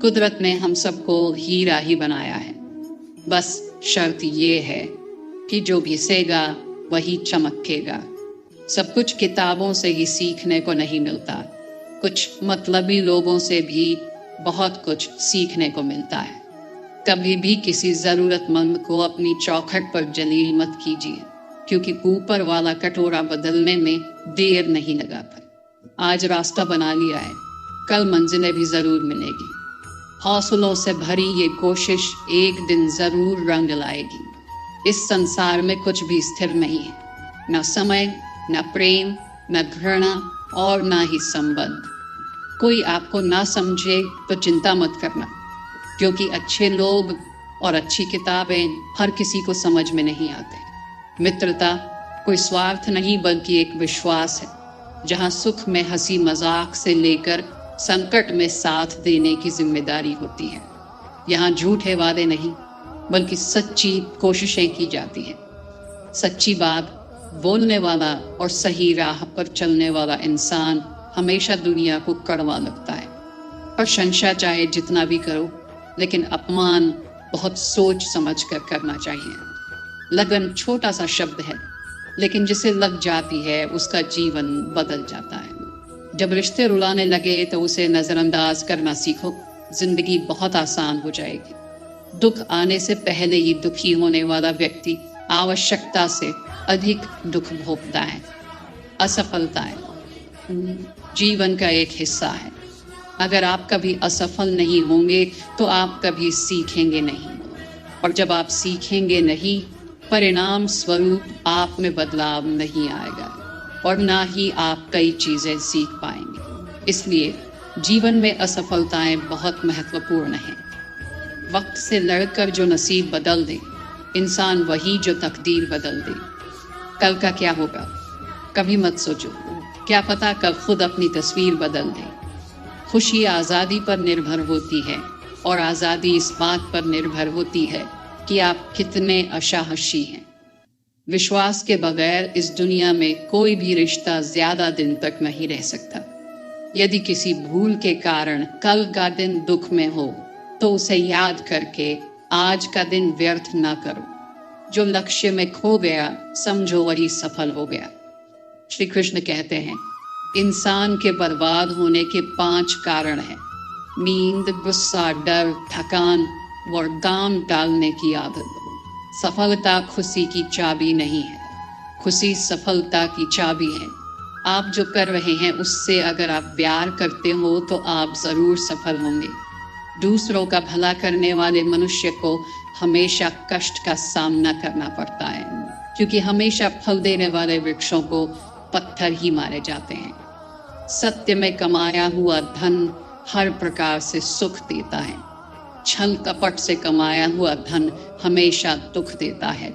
कुदरत ने हम सबको हीरा ही बनाया है। बस शर्त ये है कि जो घिसेगा वही चमकेगा। सब कुछ किताबों से ही सीखने को नहीं मिलता। कुछ मतलबी लोगों से भी बहुत कुछ सीखने को मिलता है। कभी भी किसी जरूरतमंद को अपनी चौखट पर जलील मत कीजिए, क्योंकि ऊपर वाला कटोरा बदलने में देर नहीं लगाता। आज रास्ता बना लिया है, कल मंजिलें भी जरूर मिलेगी। हौसलों से भरी ये कोशिश एक दिन जरूर रंग लाएगी। इस संसार में कुछ भी स्थिर नहीं है, न समय, न प्रेम, न घृणा और न ही संबंध। कोई आपको ना समझे तो चिंता मत करना, क्योंकि अच्छे लोग और अच्छी किताबें हर किसी को समझ में नहीं आते। मित्रता कोई स्वार्थ नहीं बल्कि एक विश्वास है, जहां सुख में हंसी मजाक से लेकर संकट में साथ देने की जिम्मेदारी होती है। यहाँ झूठे वादे नहीं बल्कि सच्ची कोशिशें की जाती हैं। सच्ची बात बोलने वाला और सही राह पर चलने वाला इंसान हमेशा दुनिया को कड़वा लगता है। प्रशंसा चाहे जितना भी करो, लेकिन अपमान बहुत सोच समझ कर करना चाहिए। लगन छोटा सा शब्द है, लेकिन जिसे लग जाती है उसका जीवन बदल जाता है। जब रिश्ते रुलाने लगे तो उसे नजरअंदाज करना सीखो, जिंदगी बहुत आसान हो जाएगी। दुख आने से पहले ही दुखी होने वाला व्यक्ति आवश्यकता से अधिक दुख भोगता है। असफलताएं जीवन का एक हिस्सा है। अगर आप कभी असफल नहीं होंगे तो आप कभी सीखेंगे नहीं, और जब आप सीखेंगे नहीं, परिणाम स्वरूप आप में बदलाव नहीं आएगा और ना ही आप कई चीजें सीख पाएंगे। इसलिए जीवन में असफलताएं बहुत महत्वपूर्ण हैं। वक्त से लड़कर जो नसीब बदल दे, इंसान वही जो तकदीर बदल दे। कल का क्या होगा कभी मत सोचो, क्या पता कब खुद अपनी तस्वीर बदल दे। खुशी आज़ादी पर निर्भर होती है, और आज़ादी इस बात पर निर्भर होती है कि आप कितने असाहसी हैं। विश्वास के बगैर इस दुनिया में कोई भी रिश्ता ज्यादा दिन तक नहीं रह सकता। यदि किसी भूल के कारण कल का दिन दुख में हो, तो उसे याद करके आज का दिन व्यर्थ ना करो। जो लक्ष्य में खो गया समझो वही सफल हो गया। श्री कृष्ण कहते हैं, इंसान के बर्बाद होने के 5 कारण हैं: नींद, गुस्सा, डर, थकान और दाम डालने की आदत। सफलता खुशी की चाबी नहीं है, खुशी सफलता की चाबी है। आप जो कर रहे हैं उससे अगर आप प्यार करते हो तो आप जरूर सफल होंगे। दूसरों का भला करने वाले मनुष्य को हमेशा कष्ट का सामना करना पड़ता है, क्योंकि हमेशा फल देने वाले वृक्षों को पत्थर ही मारे जाते हैं। सत्य में कमाया हुआ धन हर प्रकार से सुख देता है। छल कपट से कमाया हुआ धन हमेशा दुख देता है।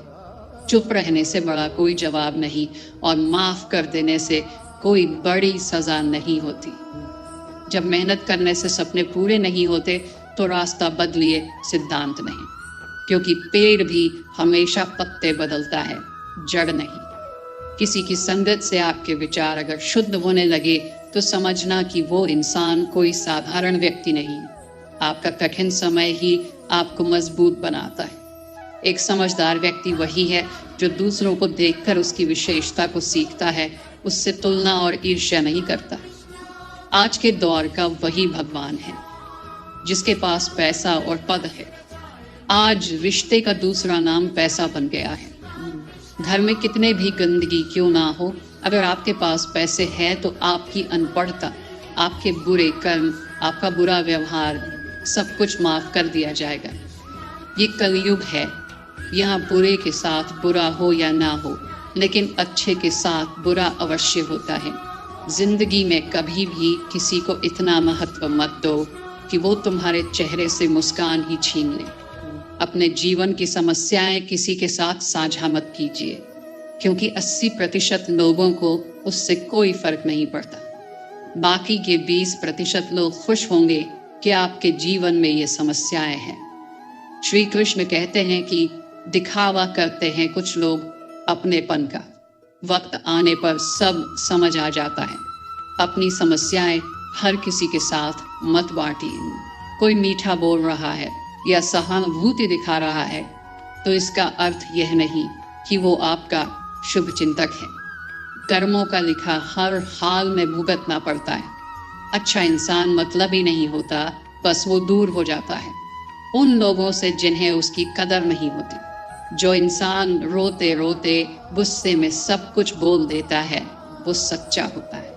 चुप रहने से बड़ा कोई जवाब नहीं, और माफ कर देने से कोई बड़ी सजा नहीं होती। जब मेहनत करने से सपने पूरे नहीं होते तो रास्ता बदलिए, सिद्धांत नहीं, क्योंकि पेड़ भी हमेशा पत्ते बदलता है, जड़ नहीं। किसी की संगत से आपके विचार अगर शुद्ध होने लगे तो समझना कि वो इंसान कोई साधारण व्यक्ति नहीं। आपका कठिन समय ही आपको मजबूत बनाता है। एक समझदार व्यक्ति वही है जो दूसरों को देखकर उसकी विशेषता को सीखता है, उससे तुलना और ईर्ष्या नहीं करता। आज के दौर का वही भगवान है जिसके पास पैसा और पद है। आज रिश्ते का दूसरा नाम पैसा बन गया है। घर में कितने भी गंदगी क्यों ना हो, अगर आपके पास पैसे हैं तो आपकी अनपढ़ता, आपके बुरे कर्म, आपका बुरा व्यवहार सब कुछ माफ कर दिया जाएगा। ये कलयुग है, यहाँ बुरे के साथ बुरा हो या ना हो, लेकिन अच्छे के साथ बुरा अवश्य होता है। जिंदगी में कभी भी किसी को इतना महत्व मत दो कि वो तुम्हारे चेहरे से मुस्कान ही छीन ले। अपने जीवन की समस्याएं किसी के साथ साझा मत कीजिए, क्योंकि 80% लोगों को उससे कोई फर्क नहीं पड़ता। बाकी के 20% लोग खुश होंगे कि आपके जीवन में ये समस्याएं हैं। श्री कृष्ण कहते हैं कि दिखावा करते हैं कुछ लोग अपनेपन का, वक्त आने पर सब समझ आ जाता है। अपनी समस्याएं हर किसी के साथ मत बांटिए। कोई मीठा बोल रहा है या सहानुभूति दिखा रहा है तो इसका अर्थ यह नहीं कि वो आपका शुभ चिंतक है। कर्मों का लिखा हर हाल में भुगतना पड़ता है। अच्छा इंसान मतलब ही नहीं होता, बस वो दूर हो जाता है उन लोगों से जिन्हें उसकी कदर नहीं होती। जो इंसान रोते रोते गुस्से में सब कुछ बोल देता है वो सच्चा होता है,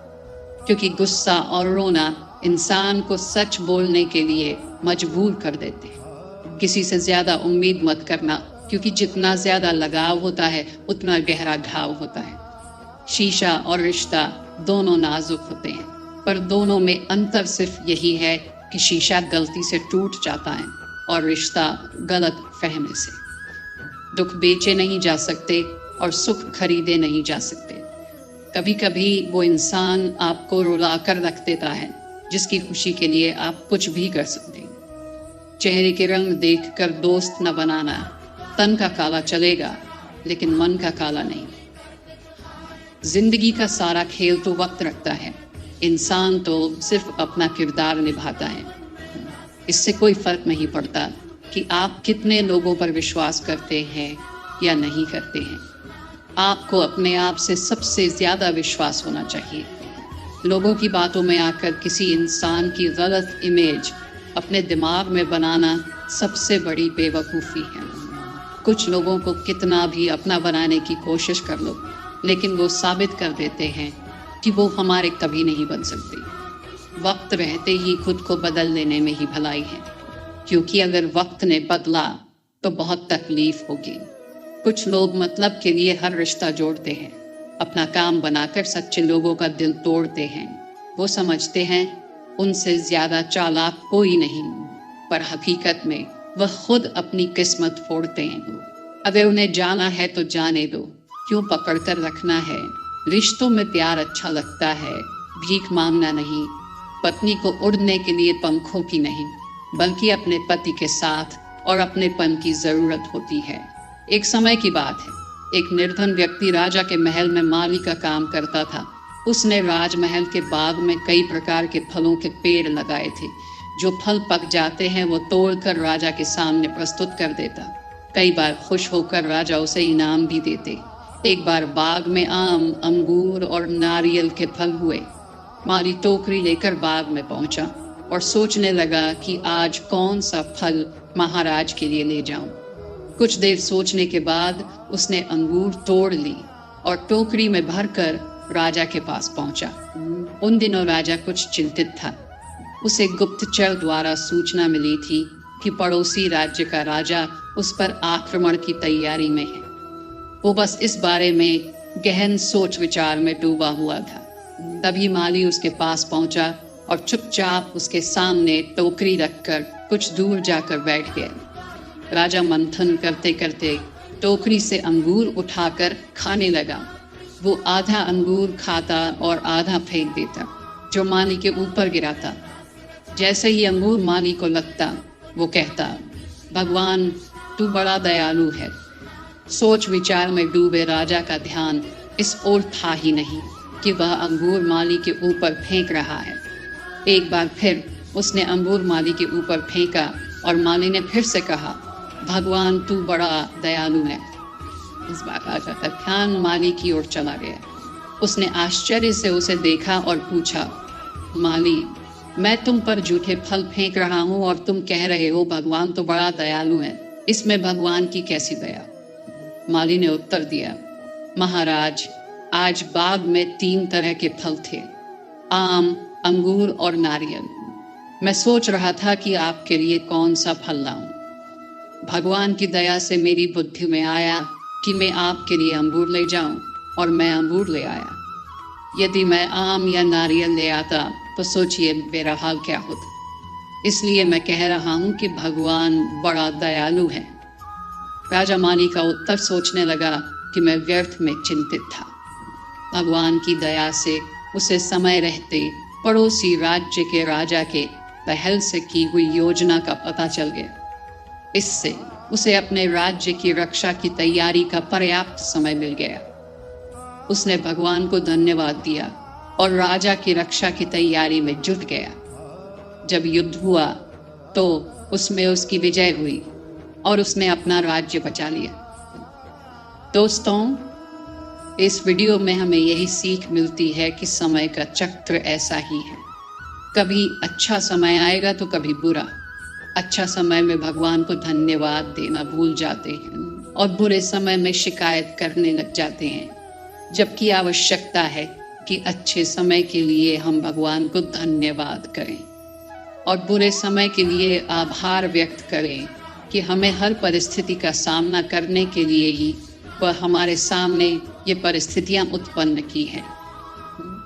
क्योंकि गुस्सा और रोना इंसान को सच बोलने के लिए मजबूर कर देते हैं। किसी से ज्यादा उम्मीद मत करना, क्योंकि जितना ज्यादा लगाव होता है उतना गहरा घाव होता है। शीशा और रिश्ता दोनों नाजुक होते हैं, पर दोनों में अंतर सिर्फ यही है कि शीशा गलती से टूट जाता है और रिश्ता गलत फहमी से। दुख बेचे नहीं जा सकते और सुख खरीदे नहीं जा सकते। कभी कभी वो इंसान आपको रुला कर रख देता है जिसकी खुशी के लिए आप कुछ भी कर सकते हैं। चेहरे के रंग देखकर दोस्त न बनाना। तन का काला चलेगा लेकिन मन का काला नहीं। जिंदगी का सारा खेल तो वक्त रखता है, इंसान तो सिर्फ अपना किरदार निभाता है। इससे कोई फर्क नहीं पड़ता कि आप कितने लोगों पर विश्वास करते हैं या नहीं करते हैं। आपको अपने आप से सबसे ज्यादा विश्वास होना चाहिए। लोगों की बातों में आकर किसी इंसान की गलत इमेज अपने दिमाग में बनाना सबसे बड़ी बेवकूफ़ी है। कुछ लोगों को कितना भी अपना बनाने की कोशिश कर लो, लेकिन वो साबित कर देते हैं कि वो हमारे कभी नहीं बन सकते। वक्त रहते ही खुद को बदल लेने में ही भलाई है, क्योंकि अगर वक्त ने बदला तो बहुत तकलीफ होगी। कुछ लोग मतलब के लिए हर रिश्ता जोड़ते हैं, अपना काम बनाकर सच्चे लोगों का दिल तोड़ते हैं। वो समझते हैं उनसे ज्यादा चालाक कोई नहीं, पर हकीकत में वह खुद अपनी किस्मत फोड़ते हैं। अगर उन्हें जाना है तो जाने दो, क्यों पकड़ कर रखना है। रिश्तों में प्यार अच्छा लगता है, भीख मांगना नहीं। पत्नी को उड़ने के लिए पंखों की नहीं, बल्कि अपने पति के साथ और अपनेपन की जरूरत होती है। एक समय की बात है, एक निर्धन व्यक्ति राजा के महल में माली का काम करता था। उसने राजमहल के बाग में कई प्रकार के फलों के पेड़ लगाए थे। जो फल पक जाते हैं वो तोड़कर राजा के सामने प्रस्तुत कर देता। कई बार खुश होकर राजा उसे इनाम भी देते। एक बार बाग में आम, अंगूर और नारियल के फल हुए। माली टोकरी लेकर बाग में पहुंचा और सोचने लगा कि आज कौन सा फल महाराज के लिए ले जाऊं। कुछ देर सोचने के बाद उसने अंगूर तोड़ ली और टोकरी में भरकर राजा के पास पहुंचा। उन दिनों राजा कुछ चिंतित था। उसे गुप्तचर द्वारा सूचना मिली थी कि पड़ोसी राज्य का राजा उस पर आक्रमण की तैयारी में है। वो बस इस बारे में गहन सोच विचार में डूबा हुआ था। तभी माली उसके पास पहुंचा और चुपचाप उसके सामने टोकरी रखकर कुछ दूर जाकर बैठ गया। राजा मंथन करते करते टोकरी से अंगूर उठाकर खाने लगा। वो आधा अंगूर खाता और आधा फेंक देता, जो माली के ऊपर गिराता। जैसे ही अंगूर माली को लगता, वो कहता, भगवान तू बड़ा दयालु है। सोच विचार में डूबे राजा का ध्यान इस ओर था ही नहीं कि वह अंगूर माली के ऊपर फेंक रहा है। एक बार फिर उसने अंगूर माली के ऊपर फेंका और माली ने फिर से कहा, भगवान तू बड़ा दयालु है। इस बार राजा का ध्यान माली की ओर चला गया। उसने आश्चर्य से उसे देखा और पूछा, माली, मैं तुम पर जूठे फल फेंक रहा हूं और तुम कह रहे हो भगवान तो बड़ा दयालु है, इसमें भगवान की कैसी दया। माली ने उत्तर दिया, महाराज, आज बाग में 3 तरह के फल थे, आम, अंगूर और नारियल। मैं सोच रहा था कि आपके लिए कौन सा फल लाऊं। भगवान की दया से मेरी बुद्धि में आया कि मैं आपके लिए अंगूर ले जाऊं, और मैं अंगूर ले आया। यदि मैं आम या नारियल ले आता तो सोचिए मेरा हाल क्या होता। इसलिए मैं कह रहा हूं कि भगवान बड़ा दयालु है। राजा माली का उत्तर सोचने लगा कि मैं व्यर्थ में चिंतित था। भगवान की दया से उसे समय रहते पड़ोसी राज्य के राजा के पहल से की हुई योजना का पता चल गया। इससे उसे अपने राज्य की रक्षा की तैयारी का पर्याप्त समय मिल गया। उसने भगवान को धन्यवाद दिया और राजा की रक्षा की तैयारी में जुट गया। जब युद्ध हुआ तो उसमें उसकी विजय हुई और उसने अपना राज्य बचा लिया। दोस्तों, इस वीडियो में हमें यही सीख मिलती है कि समय का चक्र ऐसा ही है। कभी अच्छा समय आएगा तो कभी बुरा। अच्छा समय में भगवान को धन्यवाद देना भूल जाते हैं और बुरे समय में शिकायत करने लग जाते हैं, जबकि आवश्यकता है कि अच्छे समय के लिए हम भगवान को धन्यवाद करें और बुरे समय के लिए आभार व्यक्त करें कि हमें हर परिस्थिति का सामना करने के लिए ही वह हमारे सामने ये परिस्थितियां उत्पन्न की हैं।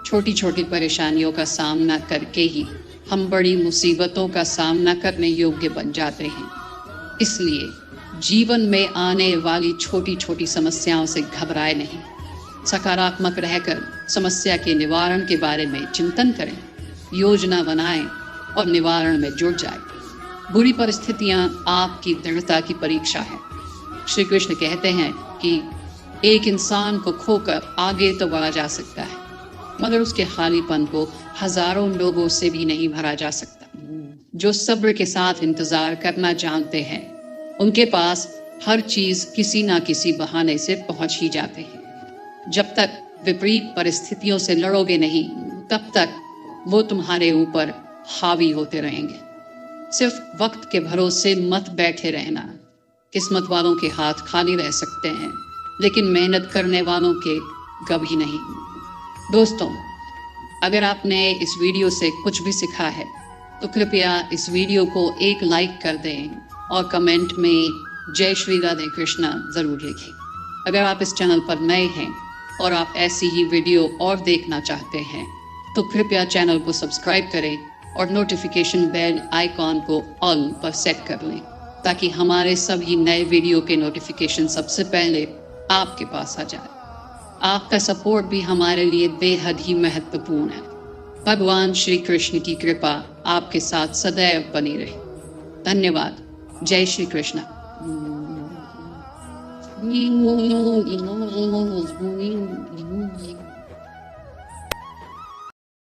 छोटी छोटी परेशानियों का सामना करके ही हम बड़ी मुसीबतों का सामना करने योग्य बन जाते हैं। इसलिए जीवन में आने वाली छोटी छोटी समस्याओं से घबराए नहीं, सकारात्मक रहकर समस्या के निवारण के बारे में चिंतन करें, योजना बनाएं और निवारण में जुट जाएं। बुरी परिस्थितियां आपकी दृढ़ता की परीक्षा है। श्री कृष्ण कहते हैं कि एक इंसान को खोकर आगे तो बढ़ा जा सकता है, मगर उसके खालीपन को हजारों लोगों से भी नहीं भरा जा सकता। जो सब्र के साथ इंतजार करना जानते हैं, उनके पास हर चीज किसी ना किसी बहाने से पहुंच ही जाते हैं। जब तक विपरीत परिस्थितियों से लड़ोगे नहीं, तब तक वो तुम्हारे ऊपर हावी होते रहेंगे। सिर्फ वक्त के भरोसे मत बैठे रहना। किस्मत वालों के हाथ खाली रह सकते हैं, लेकिन मेहनत करने वालों के कभी नहीं। दोस्तों, अगर आपने इस वीडियो से कुछ भी सीखा है तो कृपया इस वीडियो को एक लाइक कर दें और कमेंट में जय श्री राधे कृष्णा जरूर लिखें। अगर आप इस चैनल पर नए हैं और आप ऐसी ही वीडियो और देखना चाहते हैं तो कृपया चैनल को सब्सक्राइब करें और नोटिफिकेशन बेल आइकॉन को ऑल पर सेट कर लें, ताकि हमारे सभी नए वीडियो के नोटिफिकेशन सबसे पहले आपके पास आ जाए। आपका सपोर्ट भी हमारे लिए बेहद ही महत्वपूर्ण है। भगवान श्री कृष्ण की कृपा आपके साथ सदैव बनी रहे। धन्यवाद। जय श्री कृष्ण।